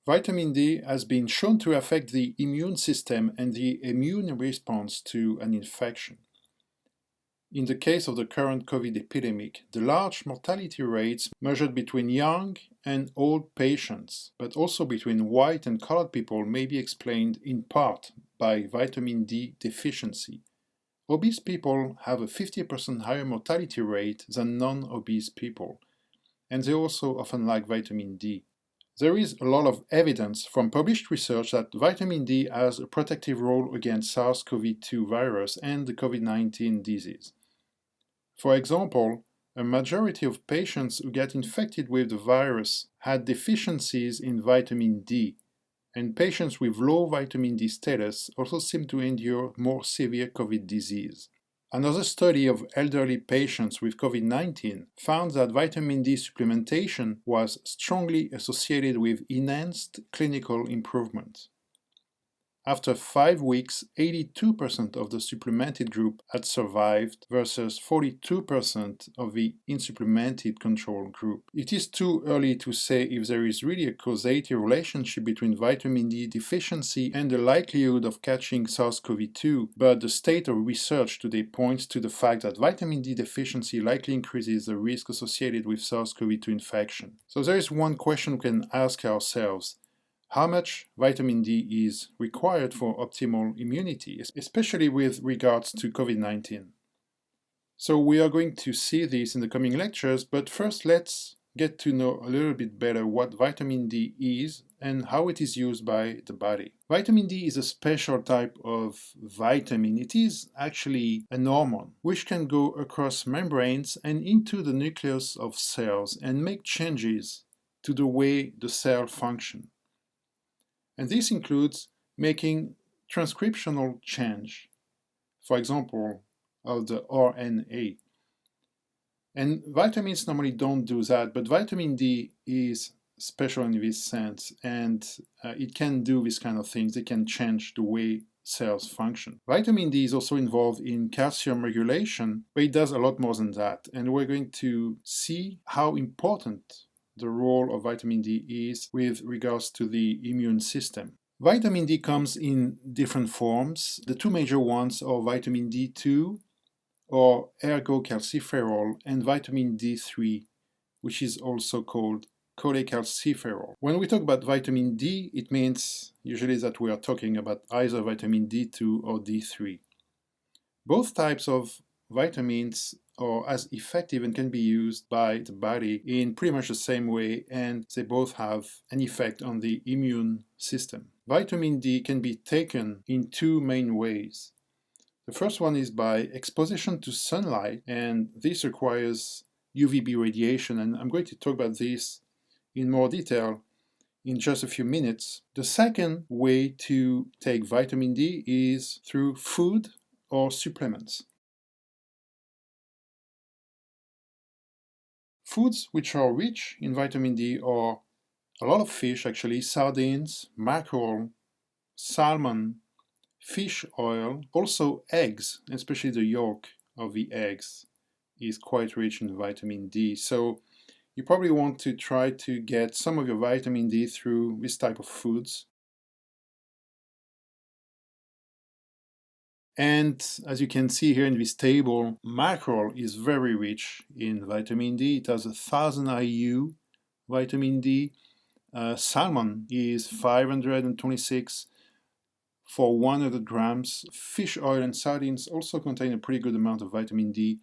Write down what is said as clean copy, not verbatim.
Vitamin D has been shown to affect the immune system and the immune response to an infection. In the case of the current COVID epidemic, the large mortality rates measured between young and old patients, but also between white and colored people, may be explained in part by vitamin D deficiency. Obese people have a 50% higher mortality rate than non-obese people, and they also often lack vitamin D. There is a lot of evidence from published research that vitamin D has a protective role against SARS-CoV-2 virus and the COVID-19 disease. For example, a majority of patients who get infected with the virus had deficiencies in vitamin D, and patients with low vitamin D status also seem to endure more severe COVID disease. Another study of elderly patients with COVID-19 found that vitamin D supplementation was strongly associated with enhanced clinical improvement. After 5 weeks, 82% of the supplemented group had survived versus 42% of the unsupplemented control group. It is too early to say if there is really a causative relationship between vitamin D deficiency and the likelihood of catching SARS-CoV-2, but the state of research today points to the fact that vitamin D deficiency likely increases the risk associated with SARS-CoV-2 infection. So there is one question we can ask ourselves. How much vitamin D is required for optimal immunity, especially with regards to COVID-19? So we are going to see this in the coming lectures, but first let's get to know a little bit better what vitamin D is and how it is used by the body. Vitamin D is a special type of vitamin. It is actually an hormone which can go across membranes and into the nucleus of cells and make changes to the way the cell functions. And this includes making transcriptional change, for example, of the RNA. And vitamins normally don't do that, but vitamin D is special in this sense, and it can do this kind of things. It can change the way cells function. Vitamin D is also involved in calcium regulation, but it does a lot more than that. And we're going to see how important the role of vitamin D is with regards to the immune system. Vitamin D comes in different forms. The two major ones are vitamin D2 or ergocalciferol and vitamin D3, which is also called cholecalciferol. When we talk about vitamin D, it means usually that we are talking about either vitamin D2 or D3. Both types of vitamins are as effective and can be used by the body in pretty much the same way, and they both have an effect on the immune system. Vitamin D can be taken in two main ways. The first one is by exposition to sunlight, and this requires UVB radiation, and I'm going to talk about this in more detail in just a few minutes. The second way to take vitamin D is through food or supplements. Foods which are rich in vitamin D are a lot of fish, actually, sardines, mackerel, salmon, fish oil, also eggs, especially the yolk of the eggs is quite rich in vitamin D. So you probably want to try to get some of your vitamin D through this type of foods. And as you can see here in this table, mackerel is very rich in vitamin D. It has 1,000 IU vitamin D. Salmon is 526 for 100 grams. Fish oil and sardines also contain a pretty good amount of vitamin D,